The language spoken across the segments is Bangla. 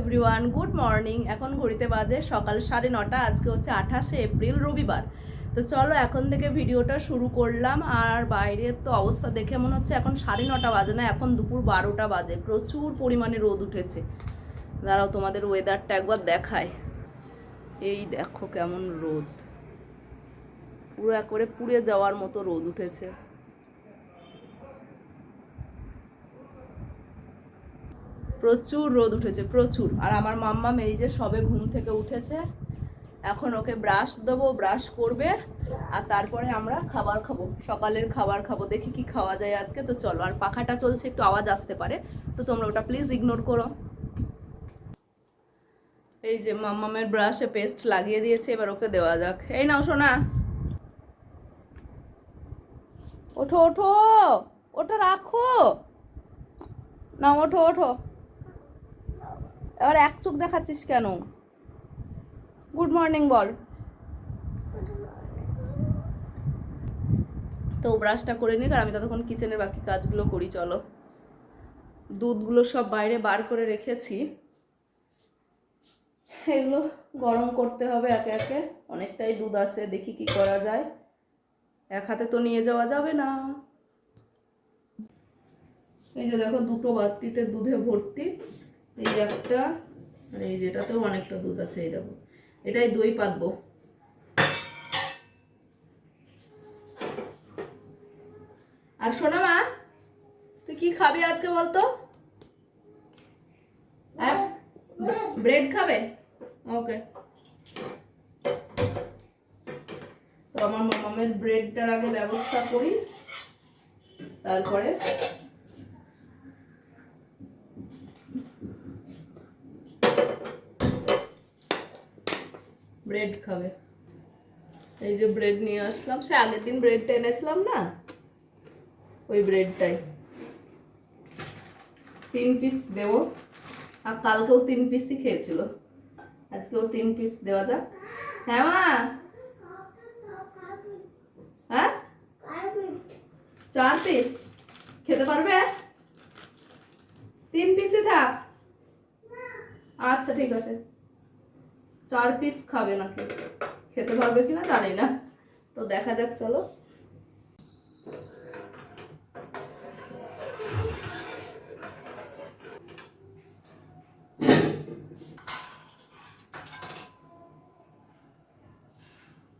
Everyone, good morning. এখন ঘড়িতে বাজে সকাল 9:30। আজকে হচ্ছে 28শে এপ্রিল, রবিবার। তো চলো এখন থেকে ভিডিওটা শুরু করলাম। আর বাইরের তো অবস্থা দেখে মনে হচ্ছে এখন 9:30 বাজে না, এখন দুপুর 12টা বাজে। প্রচুর পরিমাণে রোদ উঠেছে। দাঁড়াও তোমাদের ওয়েদারটা একবার দেখায়। এই দেখো কেমন রোদ, পুরো একবারে পুড়ে যাওয়ার মতো রোদ উঠেছে। প্রচুর রোদ উঠেছে, প্রচুর। আর আমার মাম্মাম এই যে সবে ঘুম থেকে উঠেছে, এখন ওকে ব্রাশ দেবো, ব্রাশ করবে, আর তারপরে আমরা খাবার খাবো, সকালের খাবার খাবো। দেখি কি খাওয়া যায় আজকে। তো চলো, আর পাখাটা চলছে, একটু আওয়াজ আসতে পারে, তো তোমরা ওটা প্লিজ ইগনোর করো। এই যে মাম্মামের ব্রাশে পেস্ট লাগিয়ে দিয়েছে, এবার ওকে দেওয়া যাক। এই নাও সোনা, ওঠো ওঠো, ওটা রাখো না, ওঠো ওঠো। এবার এক চোখ দেখাচ্ছিস কেন? গুড মর্নিং বল। তো ব্রাশটা করে নিক, আর আমি ততক্ষণ কিচেনের বাকি কাজগুলো করি। চলো, দুধগুলো সব বাইরে বার করে রেখেছি, এগুলো গরম করতে হবে একে একে। অনেকটাই দুধ আছে, দেখি কি করা যায়। এক হাতে তো নিয়ে যাওয়া যাবে না। এই যে দেখো, দুটো বালতিতে দুধে ভর্তি। এই একটা, আর এই যেটাতেও অনেকটা দুধ আছে। এই দেখো, এটাই দই পাতবো। আর শোনা মা, তুই কি খাবি আজকে বলতো? হ্যাঁ, ব্রেড খাবে? ওকে। তো আমার মামামের ব্রেডটার আগে ব্যবস্থা করি, তারপরে ব্রেড খাবে। এই যে ব্রেড নিয়ে আসলাম, সে আগের দিন ব্রেডটা এনেছিলাম না, ওই ব্রেডটাই 3 পিস দেবো। আর কালকেও 3 পিসই খেয়েছিল, আজকেও 3 পিস দেওয়া যাক। হ্যাঁ মা, হ্যাঁ 4 পিস খেতে পারবে? 3 পিসই থাক। আচ্ছা ঠিক আছে, 4 পিস খাবে নাকি, খেতে পারবে কিনা জানি না, তো দেখা যাক। চলো,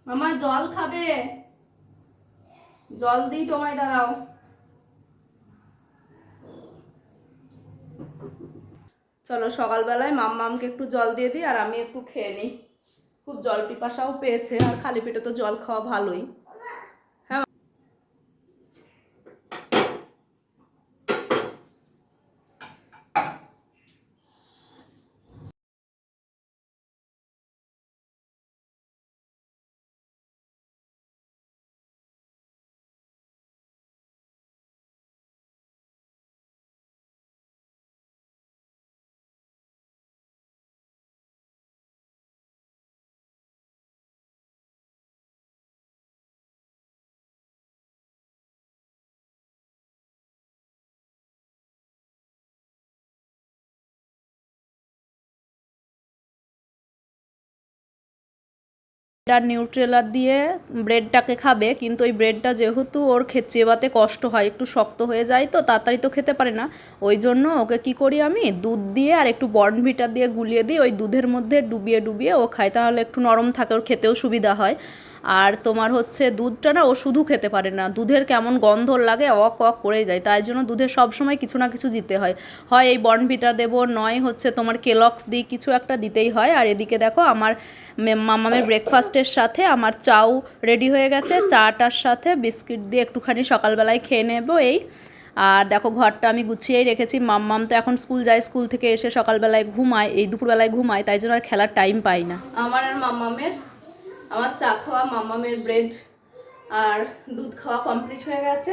মামা জল খাবে? জল দিই তোমায়, দাঁড়াও। চলো, সকালবেলায় মাম্মামকে একটু জল দিয়ে দিই, আর আমি একটু খেয়ে নিই। খুব জল পিপাসাও পেয়েছে, আর খালি পেটে তো জল খাওয়া ভালোই। হ্যাঁ, আর নিউট্রেলা দিয়ে ব্রেডটাকে খাবে, কিন্তু ওই ব্রেডটা যেহেতু ওর চেবাতে কষ্ট হয়, একটু শক্ত হয়ে যায়, তো তাড়াতাড়ি তো খেতে পারে না। ওই জন্য ওকে কি করি, আমি দুধ দিয়ে আর একটু বর্নভিটা দিয়ে গুলিয়ে দিই, ওই দুধের মধ্যে ডুবিয়ে ডুবিয়ে ও খায়, তাহলে একটু নরম থাকে, ওর খেতেও সুবিধা হয়। আর তোমার হচ্ছে দুধটা না ও শুধু খেতে পারে না, দুধের কেমন গন্ধ লাগে, অক অক করে যায়। তাই জন্য দুধে সবসময় কিছু না কিছু দিতে হয়, হয় এই বর্নভিটা দেবো, নয় হচ্ছে তোমার কেলক্স দিই, কিছু একটা দিতেই হয়। আর এদিকে দেখো, আমার মামামের ব্রেকফাস্টের সাথে আমার চাও রেডি হয়ে গেছে, চাটার সাথে বিস্কিট দিয়ে একটুখানি সকালবেলায় খেয়ে নেবো এই। আর দেখো, ঘরটা আমি গুছিয়েই রেখেছি। মাম্মাম তো এখন স্কুল যায়, স্কুল থেকে এসে সকালবেলায় ঘুমায়, এই দুপুরবেলায় ঘুমায়, তাই জন্য আর খেলার টাইম পাই না। আমার আর মাম্মামের, আমার চা খাওয়া, মাম্মামের ব্রেড আর দুধ খাওয়া কমপ্লিট হয়ে গেছে।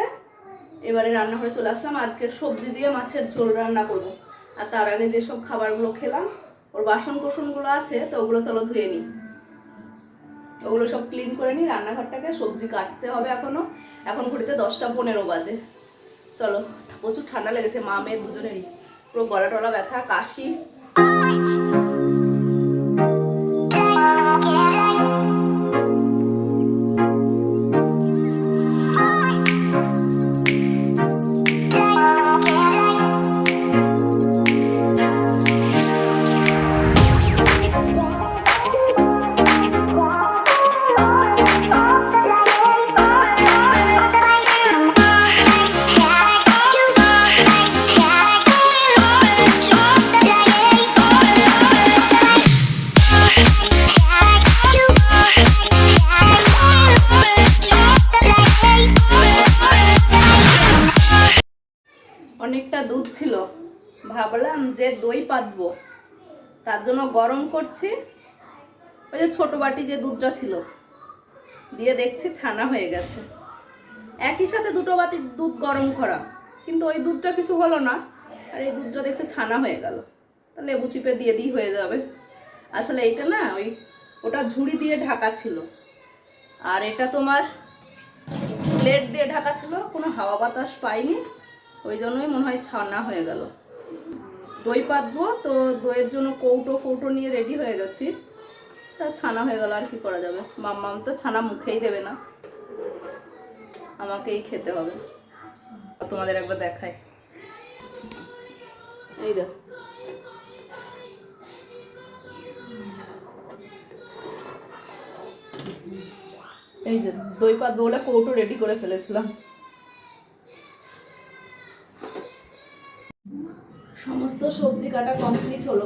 এবারে রান্নাঘরে চলে আসলাম। আজকে সবজি দিয়ে মাছের ঝোল রান্না করব। আর তার আগে যেসব খাবারগুলো খেলাম, ওর বাসন কোসনগুলো আছে, তো ওগুলো চলো ধুয়ে নিই, ওগুলো সব ক্লিন করে নিই রান্নাঘরটাকে। সবজি কাটতে হবে এখনো, এখন ঘড়িতে 10টা 15 বাজে। চলো, প্রচুর ঠান্ডা লেগেছে, মা মেয়ে দুজনেরই, পুরো গলা টলা ব্যথা, কাশি। অনেকটা দুধ ছিল, ভাবলাম যে দই পাতবো, তার জন্য গরম করছি। ওই যে ছোট বাটি যে দুধটা ছিল দিয়ে দেখছি ছানা হয়ে গেছে। একই সাথে দুটো বাটি দুধ গরম করা, কিন্তু ওই দুধটা কিছু হলো না, আর এই দুধটা দেখছি ছানা হয়ে গেল। তাহলে লেবু চিপে দিয়ে দিই, হয়ে যাবে। আসলে এইটা না ওটা ঝুড়ি দিয়ে ঢাকা ছিল, আর এটা তোমার প্লেট দিয়ে ঢাকা ছিল, কোনো হাওয়া বাতাস পাইনি, ওই জন্যই মনে হয় ছানা হয়ে গেল। দই পাতবো তো, দইয়ের জন্য কৌটো ফৌটো নিয়ে রেডি হয়ে গেছি। তা ছানা হয়ে গেল, আর কি করা যাবে। মাম্মাম তো ছানা মুখেই দেবে না, আমাকেই খেতে হবে। তোমাদের একবার দেখাই, এই দেখো, এই যে দই পাতবো বলে কৌটো রেডি করে ফেলেছিলাম। সমস্ত সবজি কাটা কমপ্লিট হলো।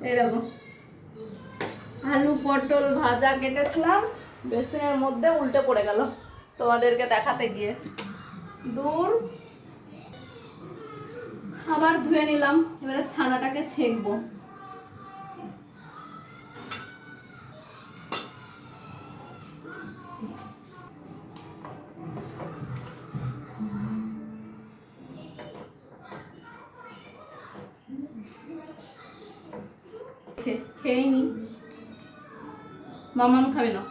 এই দেখো, আলু পটল ভাজা কেটেছিলাম, বেসিনের মধ্যে উল্টে পড়ে গেল তোমাদেরকে দেখাতে গিয়ে। দূর, আবার ধুয়ে নিলাম, এবারে ছানাটাকে ছেঁকবো। খেয়ে নি, মামাম খাবে না।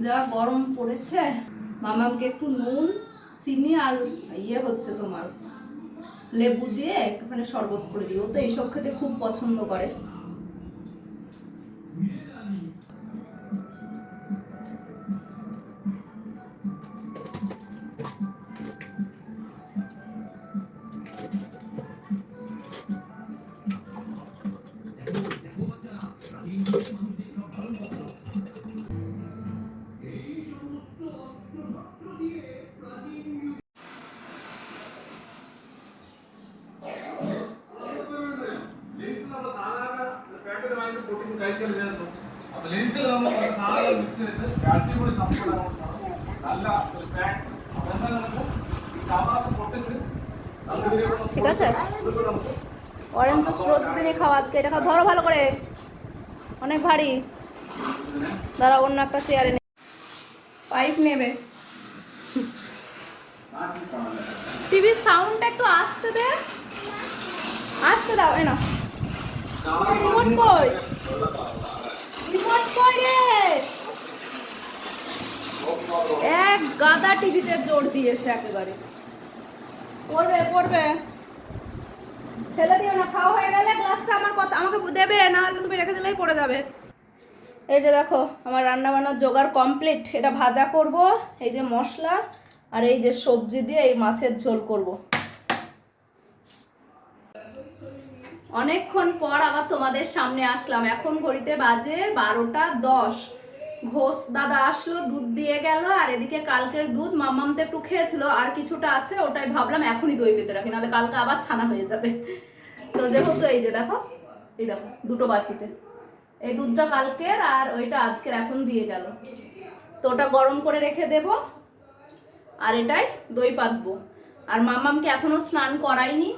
যা গরম পড়েছে, মামামকে একটু নুন চিনি আর হচ্ছে তোমার লেবু দিয়ে একটুখানি শরবত করে দিব, তো এইসব খেতে খুব পছন্দ করে। ঠিক আছে, অরেঞ্জ জুস রোজ দিনই খাওয়া, আজকে এটা খাও। ধরো ভালো করে, অনেক ভারী। দাঁড়া, অন্য একটা চেয়ারে পাইপ নেবে। টিভির সাউন্ডটা একটু আসতে দে, আসতে দাও। এ না, রিমোট কই, রিমোট কই রে? এক গাদা টিভিতে জোর দিয়েছে একেবারে। পড়বে পড়বে, ফেলে দিও না। খাওয়া হয়ে গেলে গ্লাসটা আমাকে দেবে, না হলে তুমি রেখে দিলেই পড়ে যাবে। এই যে দেখো, আমার রান্না বান্নার জোগাড় কমপ্লিট। এটা ভাজা করব, এই যে মশলা, আর এই যে সবজি দিয়ে এই মাছের ঝোল করব। অনেকক্ষণ পর আবার তোমাদের সামনে আসলাম। এখন ঘড়িতে বাজে 12টা 10। ঘোষ দাদা আসলো, দুধ দিয়ে গেল, আর এদিকে কালকের দুধ মাম্মাম তো একটু খেয়েছিল, আর কিছুটা আছে, ওটাই ভাবলাম এখনই দই পেতে রাখি, নাহলে কালকে আবার ছানা হয়ে যাবে। তো যেহেতু এই যে দেখো, এই দেখো দুটো বাটিতে, এই দুধটা কালকের আর ওইটা আজকের, এখন দিয়ে গেল। তো ওটা গরম করে রেখে দেব, আর এটাই দই পাতবো। আর মাম্মামকে এখনো স্নান করাইনি,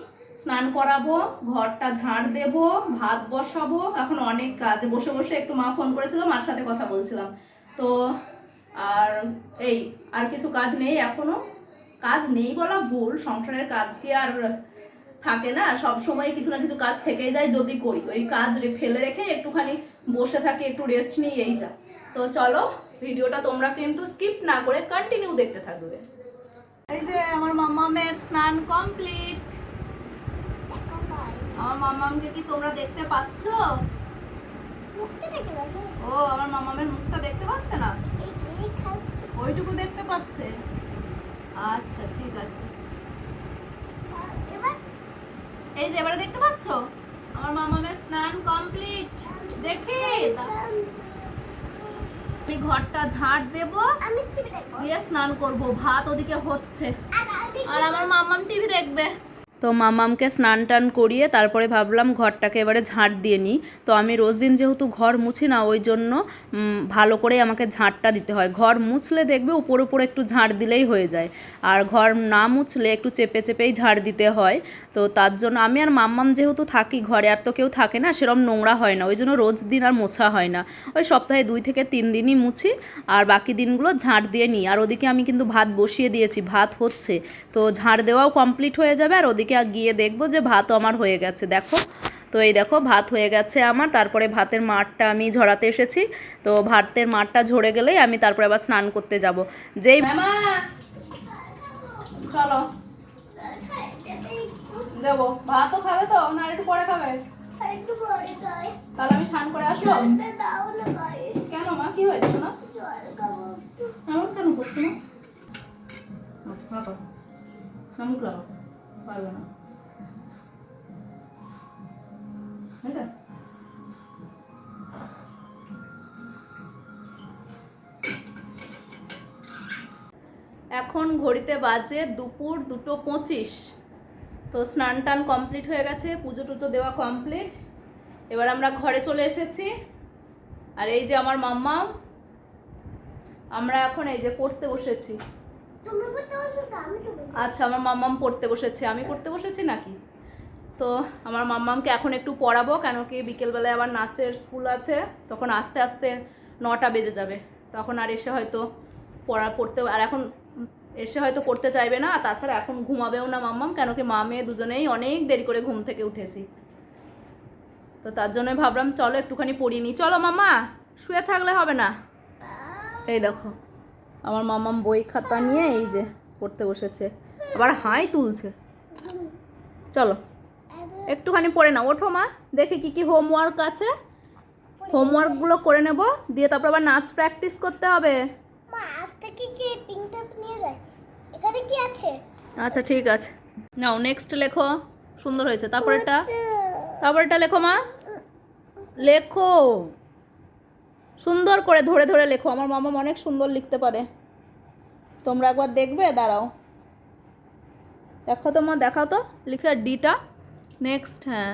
স্নান করাবো, ঘরটা ঝাড় দেব, ভাত বসাবো। এখন অনেক কাজ, বসে বসে একটু মা ফোন করেছিল, মার সাথে কথা বলছিলাম। তো আর এই আর কিছু কাজ নেই এখনো। কাজ নেই বলা ভুল, সংসারের কাজ কি আর থাকে না, সব সময় কিছু না কিছু কাজ থেকেই যায় যদি করি। ওই কাজ ফেলে রেখে একটুখানি বসে থাকি, একটু রেস্ট নিই, এই যা। তো চলো ভিডিওটা তোমরা কিন্তু স্কিপ না করে কন্টিনিউ দেখতে থাকবে। এই যে আমার মাম্মামের স্নান কমপ্লিট। আমার মাম্মামকে কি তোমরা দেখতে পাচ্ছ? ও আমার মাম্মামের মুখটা দেখতে পাচ্ছে না, ওইটুকু দেখতে পাচ্ছে। আচ্ছা ঠিক আছে, এই যে এবারে দেখতে পাচ্ছ আমার মাম্মামের স্নান কমপ্লিট। দেখি আমি ঘরটা ঝাড় দেব, দিয়ে স্নান করব। ভাত ওদিকে হচ্ছে আর আমার মাম্মাম টিভি দেখবে। তো মামামকে স্নান টান করিয়ে তারপরে ভাবলাম ঘরটাকে এবারে ঝাঁট দিয়ে নিই। তো আমি রোজ দিন যেহেতু ঘর মুছি না, ওই জন্য ভালো করে আমাকে ঝাঁটটা দিতে হয়। ঘর মুছলে দেখবে উপর উপরে একটু ঝাঁট দিলেই হয়ে যায়, আর ঘর না মুছলে একটু চেপে চেপেই ঝাঁট দিতে হয়। তো তার জন্য আমি আর মাম্মাম যেহেতু থাকি ঘরে, আর তো কেউ থাকে না, সেরকম নোংরা হয় না, ওই জন্য রোজ দিন আর মোছা হয় না। ওই সপ্তাহে 2 থেকে 3 দিনই মুছি, আর বাকি দিনগুলো ঝাঁট দিয়ে নিই। আর ওদিকে আমি কিন্তু ভাত বসিয়ে দিয়েছি, ভাত হচ্ছে, তো ঝাড় দেওয়াও কমপ্লিট হয়ে যাবে। আর ওদিকে গিয়ে দেখবো যে ভাতও আমার হয়ে গেছে। দেখো, তো এই দেখো ভাত হয়ে গেছে আমার। তারপরে ভাতের মাড়টা আমি ঝরাতে এসেছি। তো ভাতের মাড়টা ঝরে গেলেই আমি তারপরে আবার স্নান করতে যাব। যেই চলো দেবো, ভাতও খাবে তো না একটু পরে খাবে? তাহলে আমি স্নান করে আসবো। কেন মা, কি হয়েছে না? এমন কেন করছো না? মুখ লাগাও, পারবে না। এখন ঘড়িতে বাজে দুপুর 2:25। তো স্নান টান কমপ্লিট হয়ে গেছে, পুজো টুজো দেওয়া কমপ্লিট। এবার আমরা ঘরে চলে এসেছি। আর এই যে আমার মাম্মা, আমরা এখন এই যে পড়তে বসেছি। আচ্ছা, আমার মাম্মাম পড়তে বসেছে, আমি পড়তে বসেছি নাকি? তো আমার মাম্মামকে এখন একটু পড়াবো, কেন কি বিকেলবেলায় আবার নাচের স্কুল আছে, তখন আস্তে আস্তে 9টা বেজে যাবে। তখন আর এসে হয়তো পড়তে, আর এখন এসে হয়তো পড়তে চাইবে না। তাছাড়া এখন ঘুমাবেও না মাম্মাম, কেন কি মা মেয়ে দুজনেই অনেক দেরি করে ঘুম থেকে উঠেছি। তো তার জন্যই ভাবলাম চলো একটুখানি পড়িয়ে নিই। চলো মাম্মা, শুয়ে থাকলে হবে না। এই দেখো আমার মাম্মাম বই খাতা নিয়ে এই যে পড়তে বসেছে, আবার হাই তুলছে। চলো একটুখানি পড়ে নাও, ওঠো মা, দেখি কি কি হোমওয়ার্ক আছে, হোমওয়ার্কগুলো করে নেব, দিয়ে তারপর আবার নাচ প্র্যাকটিস করতে হবে। মা আজ থেকে কি পিনটা নিয়ে যায়, এখানে কি আছে? আচ্ছা ঠিক আছে, নাও নেক্সট লেখো। সুন্দর হয়েছে, তারপরটা লেখো মা, লেখো সুন্দর করে, ধরে ধরে লেখো। আমার মামা অনেক সুন্দর লিখতে পারে, তোমরা একবার দেখবে, দাঁড়াও দেখো তো মা, দেখাও তো লিখে ডিটা। নেক্সট, হ্যাঁ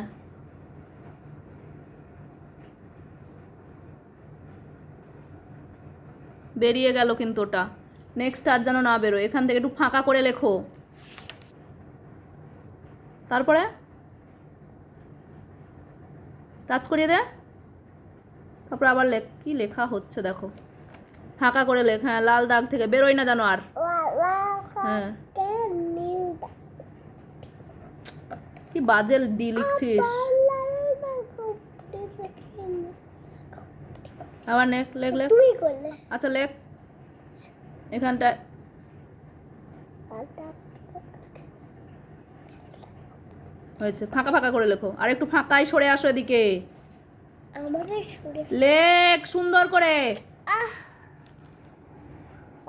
বেরিয়ে গেল কিন্তু ওটা। নেক্সট আর যেন না বেরো, এখান থেকে একটু ফাঁকা করে লেখো। তারপরে টাচ করিয়ে দে, তারপর আবার কি লেখা হচ্ছে দেখো, ফাঁকা করে লেখ। হ্যাঁ, লাল দাগ থেকে বেরোয় না জানো আর। হ্যাঁ, কি বাজে ডি লিখছিস। আবার লেখ লেখ লেখ। আচ্ছা লেখ এখানটায়, হয়েছে, ফাঁকা ফাঁকা করে লেখো। আর একটু ফাঁকাই সরে আসো এদিকে, লেখ সুন্দর করে।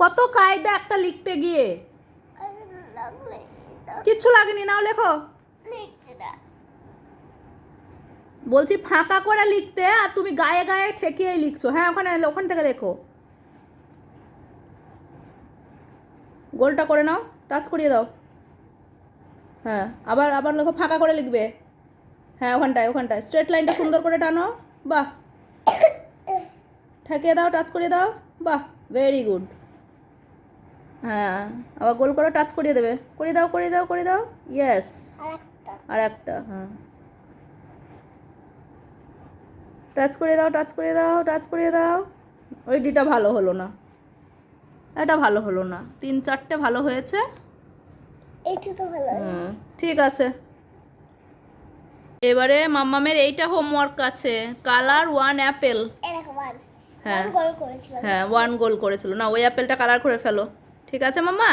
কত কায়দা একটা লিখতে গিয়ে, কিচ্ছু লাগেনি, নাও লেখো। বলছি ফাঁকা করে লিখতে, আর তুমি গায়ে গায়ে ঠেকিয়েই লিখছো। হ্যাঁ ওখান থেকে লেখো, গোলটা করে নাও, টাচ করিয়ে দাও। হ্যাঁ, আবার আবার লেখো, ফাঁকা করে লিখবে। হ্যাঁ ওখানটায় স্ট্রেট লাইনটা সুন্দর করে টানো, বাহ, ঠেকিয়ে দাও, টাচ করিয়ে দাও, বাহ, ভেরি গুড। হ্যাঁ, আবার গোল করে টাচ করিয়ে দেবে, করিয়ে দাও, ইয়েস। আর একটা, হ্যাঁ, টাচ করিয়ে দাও। ওই ডিটা ভালো হলো না, এটা ভালো হলো না, 3-4টে ভালো হয়েছে। এইটা তো ভালো ঠিক আছে, এবারে মাম্মামের এইটা হোমওয়ার্ক আছে, কালার 1 অ্যাপেল। এরকম আর হ্যাঁ গোল করেছিলাম হ্যাঁ 1 গোল করেছিল না, ওই অ্যাপেলটা কালার করে ফেলো। ঠিক আছে মাম্মা?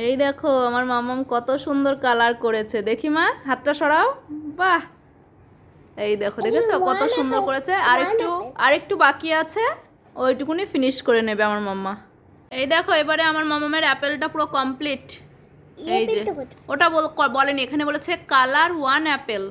এই দেখো আমার মাম্মাম কত সুন্দর কালার করেছে, দেখি মা হাতটা সরাও। বাহ, এই দেখো দেখেছো কত সুন্দর করেছে। আরেকটু বাকি আছে, ওইটুকুনি ফিনিশ করে নেবে আমার মাম্মা। এই দেখো এবারে আমার মাম্মামের অ্যাপেলটা পুরো কমপ্লিট। এই যে ওটা বলেনি, এখানে বলেছে কালার 1 অ্যাপেল।